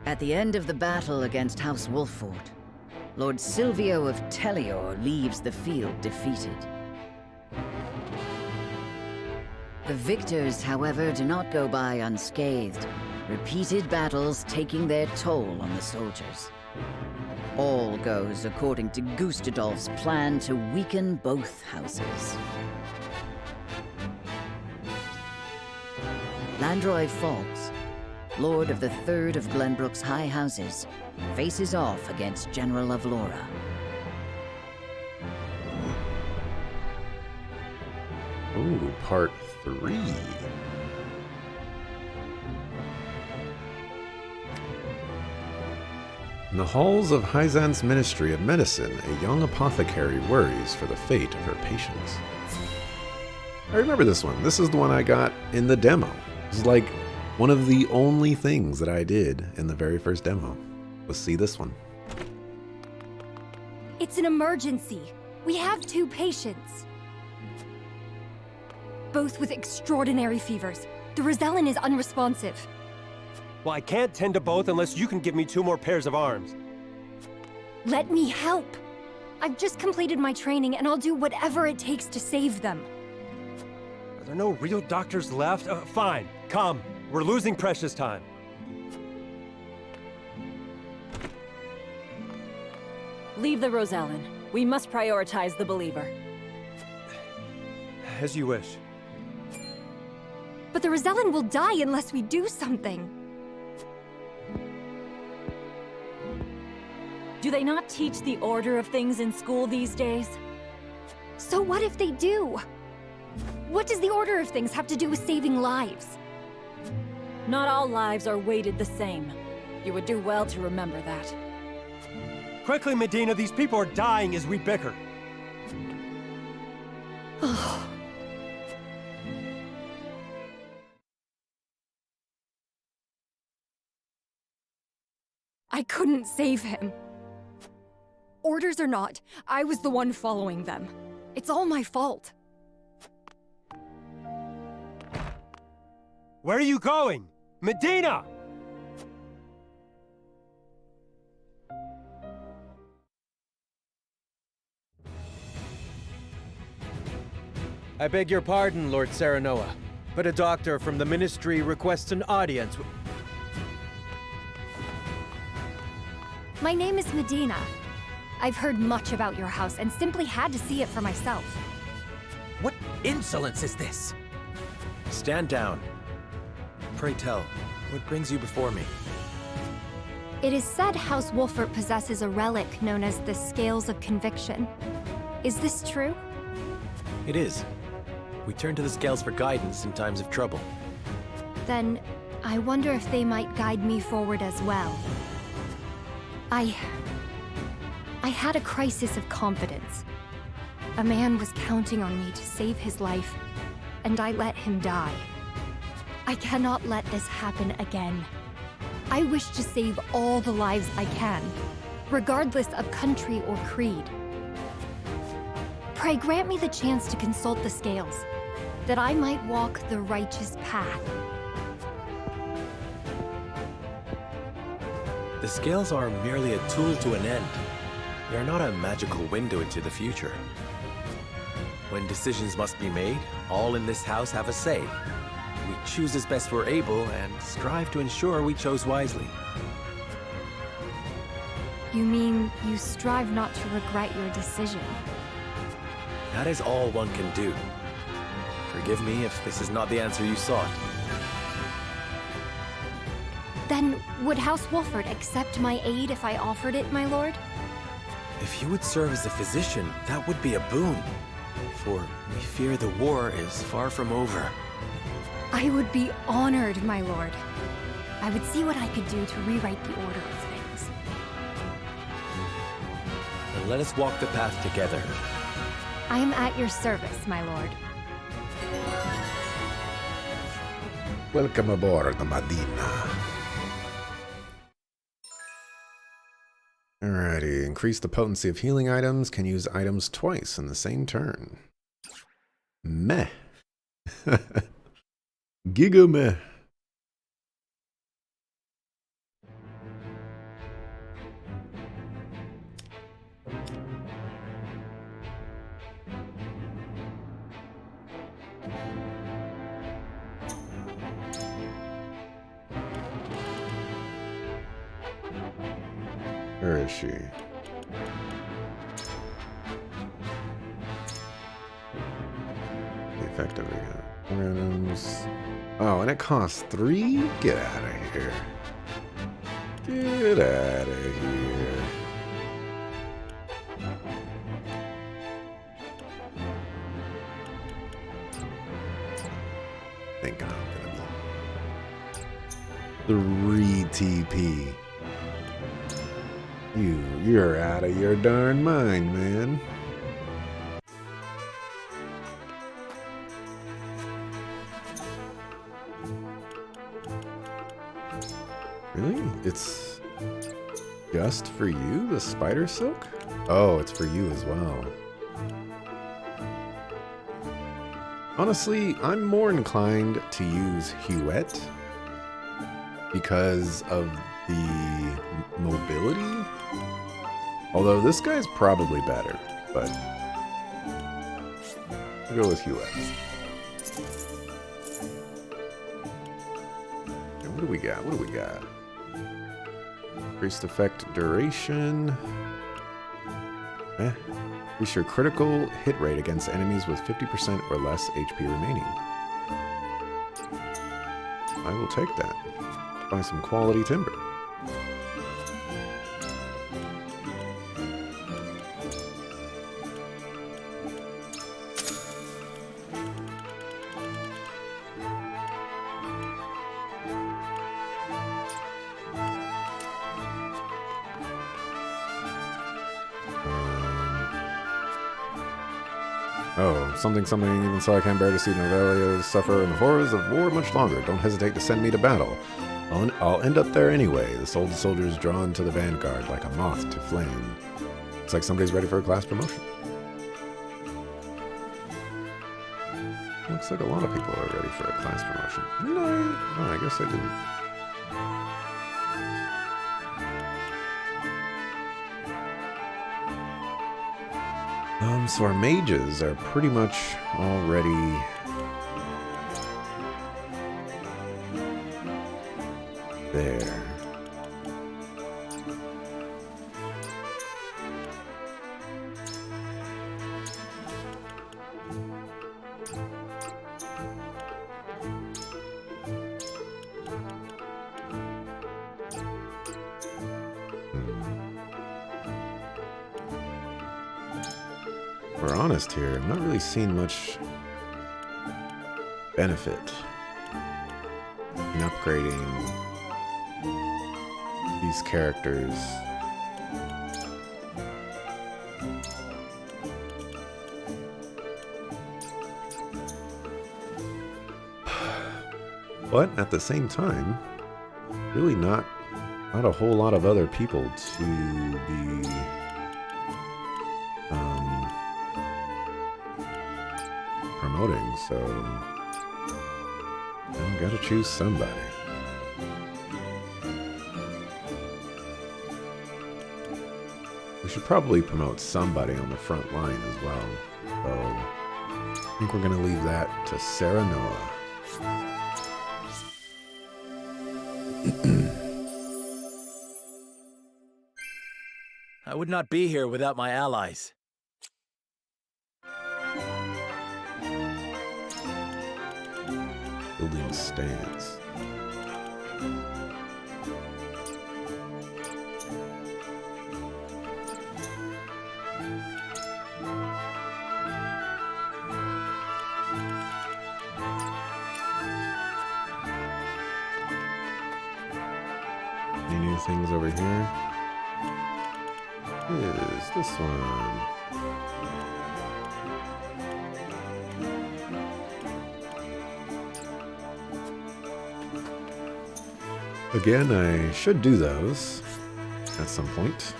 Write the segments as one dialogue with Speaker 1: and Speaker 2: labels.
Speaker 1: At the end of the battle against House Wolffort, Lord Silvio of Tellior leaves the field defeated. The victors, however, do not go by unscathed, repeated battles taking their toll on the soldiers. All goes according to Gustadolf's plan to weaken both houses. Landroy Falks, Lord of the Third of Glenbrook's High Houses, faces off against General of Laura.
Speaker 2: Ooh, part 3. In the halls of Hyzan's Ministry of Medicine, a young apothecary worries for the fate of her patients. I remember this one. This is the one I got in the demo. This is like one of the only things that I did in the very first demo was see this one.
Speaker 3: It's an emergency. We have 2 patients. Both with extraordinary fevers. The Rosellan is unresponsive.
Speaker 4: Well, I can't tend to both unless you can give me 2 more pairs of arms.
Speaker 3: Let me help. I've just completed my training and I'll do whatever it takes to save them.
Speaker 4: Are there no real doctors left? Fine, come. We're losing precious time.
Speaker 5: Leave the Rosellan. We must prioritize the Believer.
Speaker 4: As you wish.
Speaker 3: But the Rosellan will die unless we do something.
Speaker 5: Do they not teach the order of things in school these days?
Speaker 3: So what if they do? What does the order of things have to do with saving lives?
Speaker 5: Not all lives are weighted the same. You would do well to remember that.
Speaker 4: Quickly, Medina, these people are dying as we bicker.
Speaker 3: I couldn't save him. Orders or not, I was the one following them. It's all my fault.
Speaker 4: Where are you going? Medina!
Speaker 6: I beg your pardon, Lord Serenoa, but a doctor from the Ministry requests an audience.
Speaker 3: My name is Medina. I've heard much about your house and simply had to see it for myself.
Speaker 7: What insolence is this? Stand down. Pray tell, what brings you before me?
Speaker 3: It is said House Wolffort possesses a relic known as the Scales of Conviction. Is this true?
Speaker 7: It is. We turn to the scales for guidance in times of trouble.
Speaker 3: Then, I wonder if they might guide me forward as well. I had a crisis of confidence. A man was counting on me to save his life, and I let him die. I cannot let this happen again. I wish to save all the lives I can, regardless of country or creed. Pray grant me the chance to consult the scales, that I might walk the righteous path.
Speaker 7: The scales are merely a tool to an end. They are not a magical window into the future. When decisions must be made, all in this house have a say. We choose as best we're able and strive to ensure we chose wisely.
Speaker 3: You mean you strive not to regret your decision?
Speaker 7: That is all one can do. Forgive me if this is not the answer you sought.
Speaker 3: Then, would House Wolffort accept my aid if I offered it, my lord?
Speaker 7: If you would serve as a physician, that would be a boon. For we fear the war is far from over.
Speaker 3: I would be honored, my lord. I would see what I could do to rewrite the order of things.
Speaker 7: Then let us walk the path together.
Speaker 3: I am at your service, my lord.
Speaker 2: Welcome aboard the Medina. Alrighty, increase the potency of healing items, can use items twice in the same turn. Meh. Giga meh. Where is she? The effective again. Randoms. Oh, and it costs 3? Get out of here. Get out of here. Think I'm gonna be 3 TP. You're out of your darn mind, man. Really? It's just for you, the spider silk? Oh, it's for you as well. Honestly, I'm more inclined to use Huette because of the mobility. Although this guy's probably better, but I'll go with Huette. Okay, what do we got? What do we got? Increased effect duration. Increase your critical hit rate against enemies with 50% or less HP remaining. I will take that. Buy some quality timber. Oh, something, even so I can't bear to see Novelios suffer in the horrors of war much longer. Don't hesitate to send me to battle. I'll end up there anyway, the soldiers drawn to the vanguard like a moth to flame. Looks like somebody's ready for a class promotion. Looks like a lot of people are ready for a class promotion. Didn't I? Oh, I guess I didn't. So our mages are pretty much already there. We're honest here, I'm not really seeing much benefit in upgrading these characters. But at the same time, really not a whole lot of other people to be promoting, so I gotta choose somebody. We should probably promote somebody on the front line as well. So I think we're gonna leave that to Serenoa.
Speaker 7: I would not be here without my allies.
Speaker 2: Building stance. Any new things over here? Is this one? Again, I should do those at some point.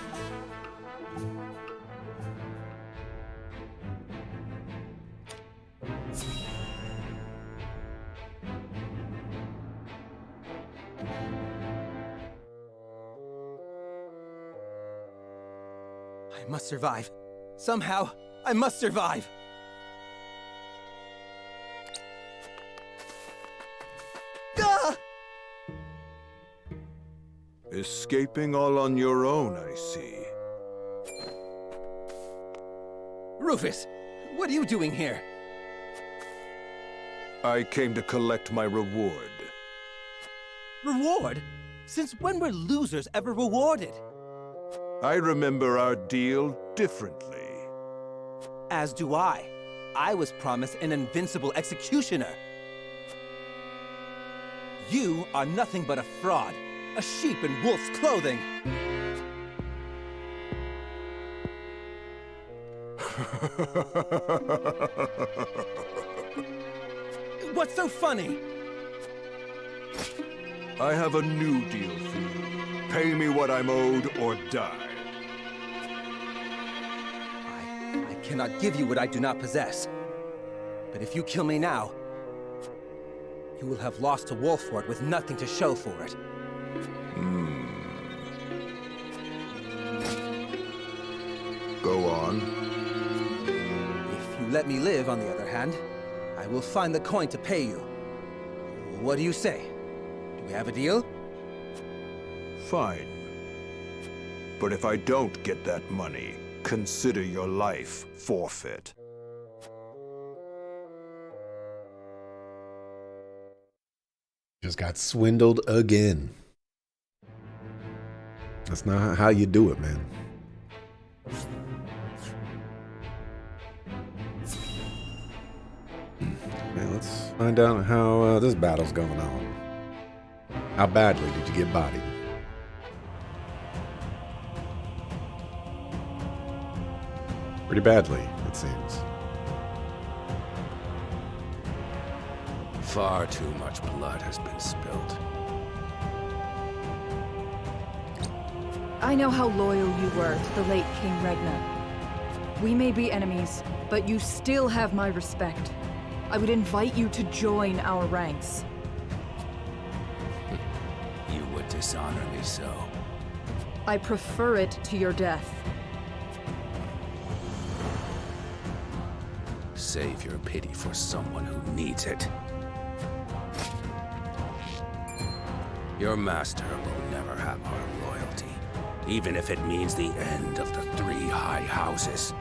Speaker 8: I must survive. Somehow, I must survive.
Speaker 9: Escaping all on your own, I see.
Speaker 8: Rufus, what are you doing here?
Speaker 9: I came to collect my reward.
Speaker 8: Reward? Since when were losers ever rewarded?
Speaker 9: I remember our deal differently.
Speaker 8: As do I. I was promised an invincible executioner. You are nothing but a fraud. A sheep in wolf's clothing. What's so funny?
Speaker 9: I have a new deal for you. Pay me what I'm owed or die.
Speaker 8: I cannot give you what I do not possess. But if you kill me now, you will have lost to Wolfford with nothing to show for it.
Speaker 9: Go on.
Speaker 8: If you let me live, on the other hand, I will find the coin to pay you. What do you say? Do we have a deal?
Speaker 9: Fine. But if I don't get that money, consider your life forfeit.
Speaker 2: Just got swindled again. That's not how you do it, man. Okay, let's find out how this battle's going on. How badly did you get bodied? Pretty badly, it seems.
Speaker 7: Far too much blood has been spilled.
Speaker 5: I know how loyal you were to the late King Regna. We may be enemies, but you still have my respect. I would invite you to join our ranks.
Speaker 7: You would dishonor me so.
Speaker 5: I prefer it to your death.
Speaker 7: Save your pity for someone who needs it. Your master will never have our loyalty, even if it means the end of the three high houses.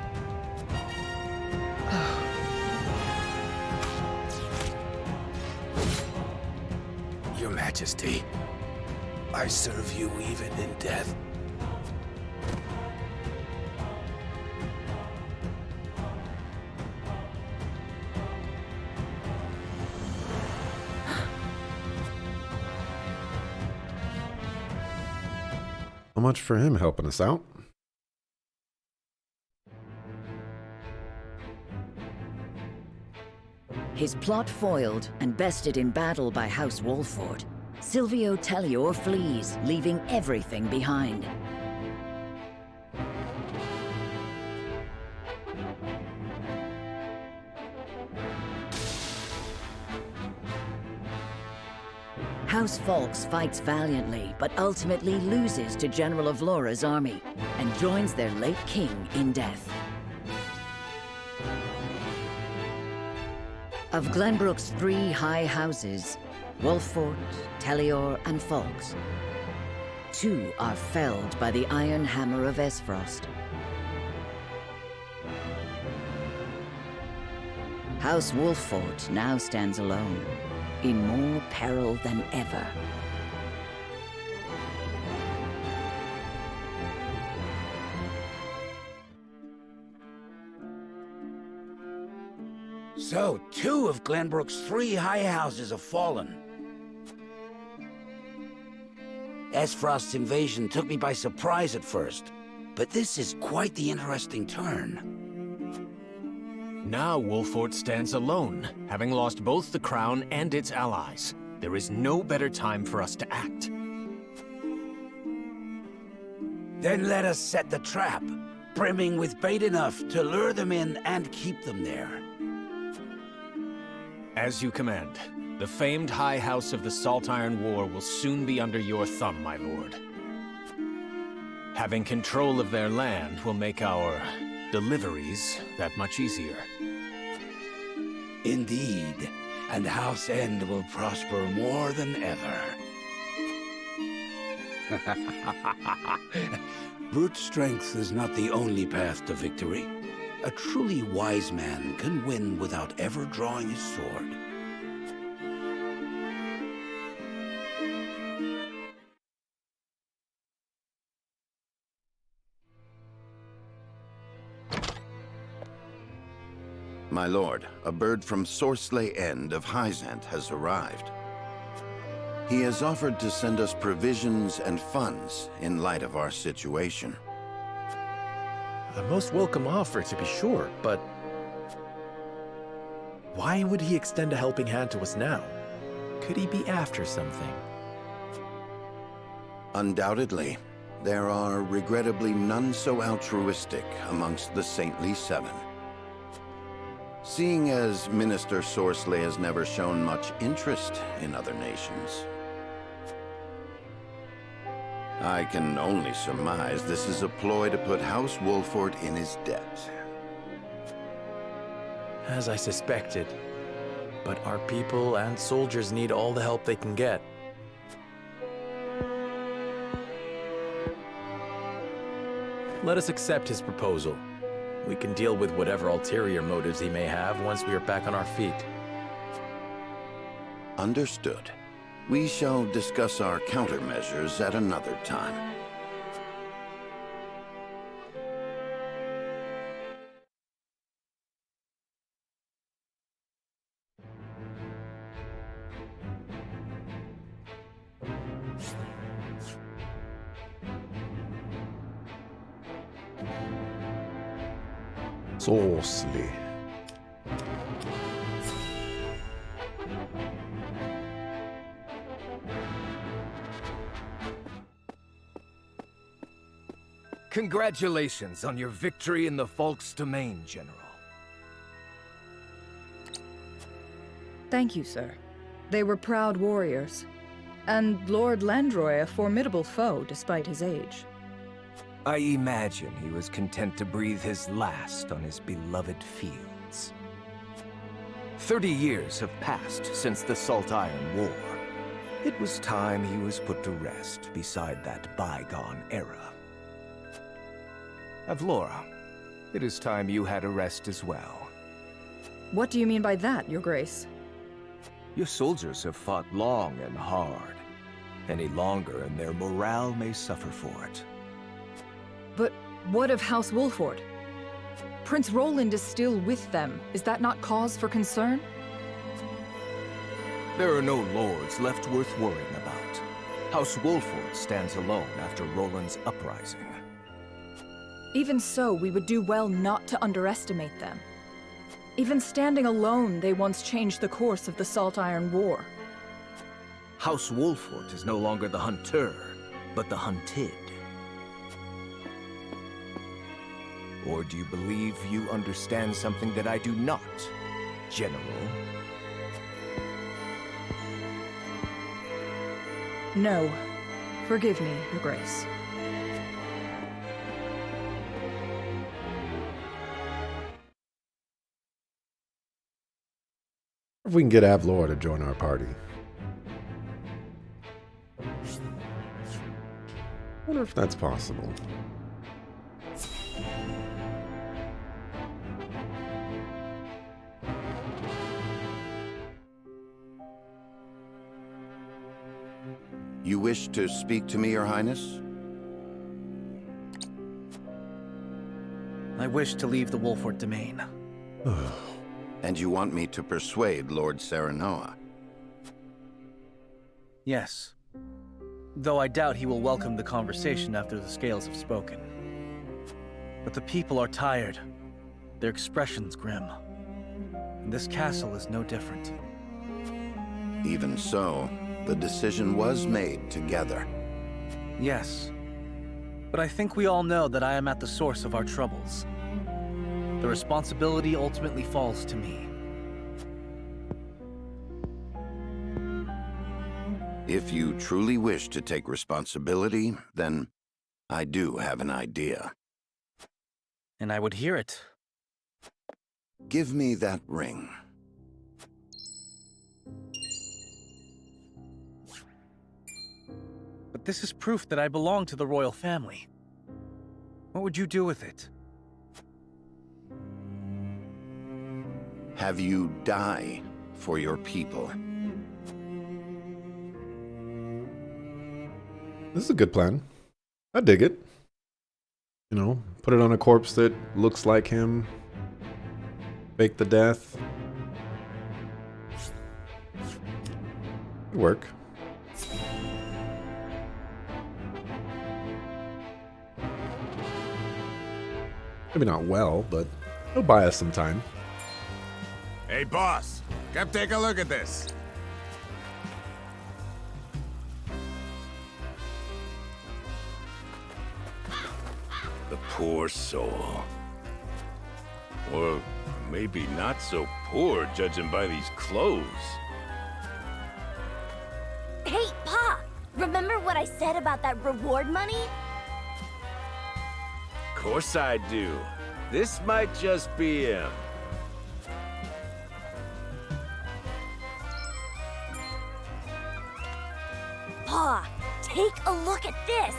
Speaker 7: Your Majesty, I serve you even in death.
Speaker 2: So much for him helping us out.
Speaker 1: His plot foiled and bested in battle by House Wolfford, Silvio Tellior flees, leaving everything behind. House Falks fights valiantly, but ultimately loses to General of Laura's army, and joins their late king in death. Of Glenbrook's three high houses, Wolfford, Tellior, and Falks, two are felled by the iron hammer of Esfrost. House Wolfford now stands alone, in more peril than ever.
Speaker 10: So, two of Glenbrook's three high houses have fallen. Esfrost's invasion took me by surprise at first, but this is quite the interesting turn.
Speaker 11: Now Wolfford stands alone, having lost both the crown and its allies. There is no better time for us to act.
Speaker 10: Then let us set the trap, brimming with bait enough to lure them in and keep them there.
Speaker 11: As you command. The famed High House of the Saltiron War will soon be under your thumb, my lord. Having control of their land will make our deliveries that much easier.
Speaker 10: Indeed, and House End will prosper more than ever. Brute strength is not the only path to victory. A truly wise man can win without ever drawing his sword.
Speaker 12: My lord, a bird from Sorsley End of Hyzant has arrived. He has offered to send us provisions and funds in light of our situation.
Speaker 7: A most welcome offer, to be sure, but why would he extend a helping hand to us now? Could he be after something?
Speaker 12: Undoubtedly, there are regrettably none so altruistic amongst the Saintly Seven. Seeing as Minister Sorsley has never shown much interest in other nations, I can only surmise this is a ploy to put House Wolford in his debt.
Speaker 7: As I suspected. But our people and soldiers need all the help they can get. Let us accept his proposal. We can deal with whatever ulterior motives he may have once we are back on our feet.
Speaker 12: Understood. We shall discuss our countermeasures at another time.
Speaker 2: Sorsley.
Speaker 8: Congratulations on your victory in the Falk's domain, General.
Speaker 5: Thank you, sir. They were proud warriors. And Lord Landroy a formidable foe despite his age.
Speaker 8: I imagine he was content to breathe his last on his beloved fields. 30 years have passed since the Saltiron War. It was time he was put to rest beside that bygone era. Avlora, it is time you had a rest as well.
Speaker 5: What do you mean by that, Your Grace?
Speaker 8: Your soldiers have fought long and hard. Any longer and their morale may suffer for it.
Speaker 5: But what of House Wolford? Prince Roland is still with them. Is that not cause for concern?
Speaker 8: There are no lords left worth worrying about. House Wolford stands alone after Roland's uprising.
Speaker 5: Even so, we would do well not to underestimate them. Even standing alone, they once changed the course of the Saltiron War.
Speaker 8: House Wolford is no longer the hunter, but the hunted. Or do you believe you understand something that I do not, General?
Speaker 5: No. Forgive me, Your Grace.
Speaker 2: If we can get Avlor to join our party. Wonder if that's possible.
Speaker 12: You wish to speak to me, Your Highness?
Speaker 13: I wish to leave the Wolford domain.
Speaker 12: And you want me to persuade Lord Serenoa?
Speaker 13: Yes. Though I doubt he will welcome the conversation after the scales have spoken. But the people are tired. Their expressions grim. And this castle is no different.
Speaker 12: Even so, the decision was made together.
Speaker 13: Yes. But I think we all know that I am at the source of our troubles. The responsibility ultimately falls to me.
Speaker 12: If you truly wish to take responsibility, then I do have an idea.
Speaker 13: And I would hear it.
Speaker 12: Give me that ring.
Speaker 13: But This is proof that I belong to the royal family. What would you do with it?
Speaker 12: Have you die for your people.
Speaker 2: This is a good plan. I dig it. You know, put it on a corpse that looks like him. Fake the death. Could work. Maybe not well, but it'll buy us some time.
Speaker 14: Hey, boss. Come take a look at this.
Speaker 15: The poor soul. Or maybe not so poor, judging by these clothes.
Speaker 16: Hey, Pa! Remember what I said about that reward money?
Speaker 15: Of course I do. This might just be him.
Speaker 16: Pa, take a look at this!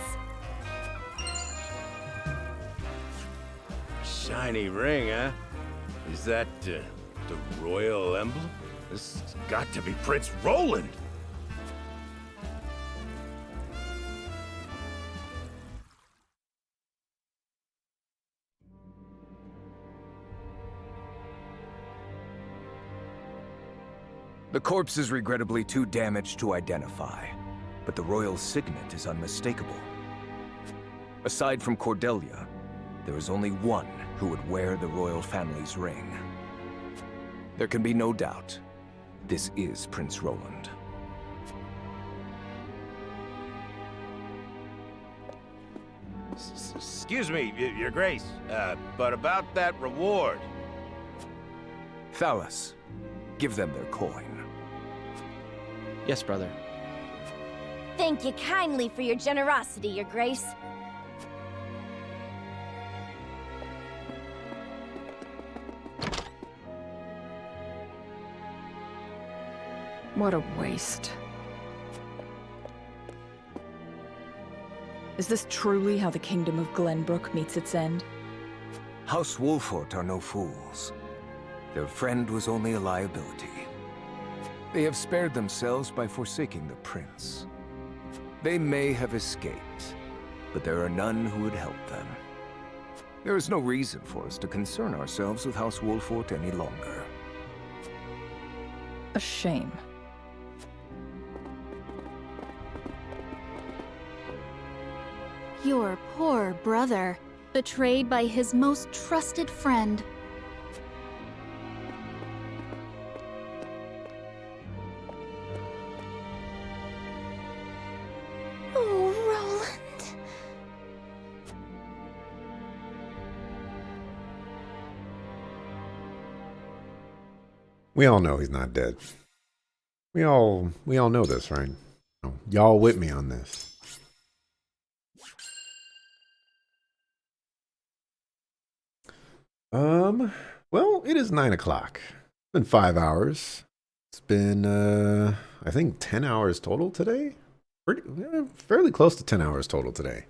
Speaker 15: Shiny ring, huh? Is that the royal emblem? This has got to be Prince Roland.
Speaker 8: The corpse is regrettably too damaged to identify, but the royal signet is unmistakable. Aside from Cordelia, there is only one who would wear the royal family's ring. There can be no doubt, this is Prince Roland.
Speaker 15: Excuse me, Your Grace, but about that reward.
Speaker 8: Thalas, give them their coin.
Speaker 13: Yes, brother.
Speaker 16: Thank you kindly for your generosity, Your Grace.
Speaker 5: What a waste. Is this truly how the Kingdom of Glenbrook meets its end?
Speaker 8: House Wolfort are no fools. Their friend was only a liability. They have spared themselves by forsaking the prince. They may have escaped, but there are none who would help them. There is no reason for us to concern ourselves with House Wolfort any longer.
Speaker 5: A shame.
Speaker 17: Your poor brother, betrayed by his most trusted friend.
Speaker 16: Oh, Roland.
Speaker 2: We all know he's not dead. We all know this, right? Y'all with me on this. Well, it is 9 o'clock. It's been 5 hours. It's been, I think 10 hours total today? Fairly close to 10 hours total today.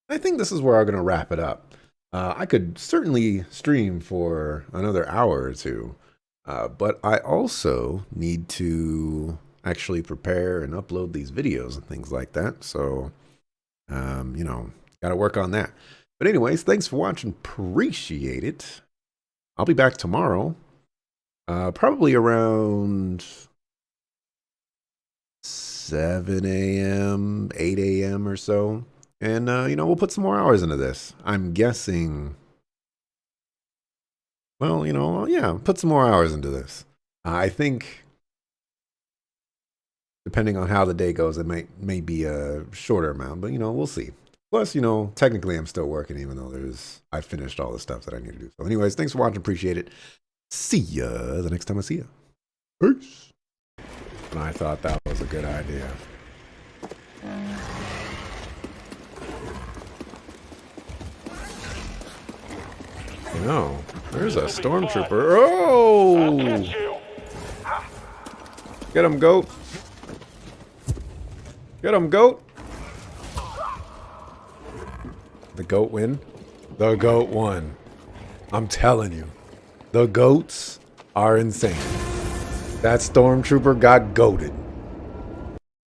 Speaker 2: I think this is where I'm going to wrap it up. I could certainly stream for another hour or two, but I also need to actually prepare and upload these videos and things like that. So, you know, got to work on that. But anyways, thanks for watching. Appreciate it. I'll be back tomorrow, probably around 7 a.m., 8 a.m. or so. And, you know, we'll put some more hours into this. I'm guessing, well, you know, yeah, put some more hours into this. I think, depending on how the day goes, it may be a shorter amount, but, you know, we'll see. Plus, you know, technically I'm still working, even though I finished all the stuff that I need to do. So anyways, thanks for watching. Appreciate it. See ya the next time I see ya. Peace. And I thought that was a good idea. You know, there's a stormtrooper. Oh! Get him, goat. Get him, goat. the goat win? The goat won. I'm telling you. The goats are insane. That stormtrooper got goated.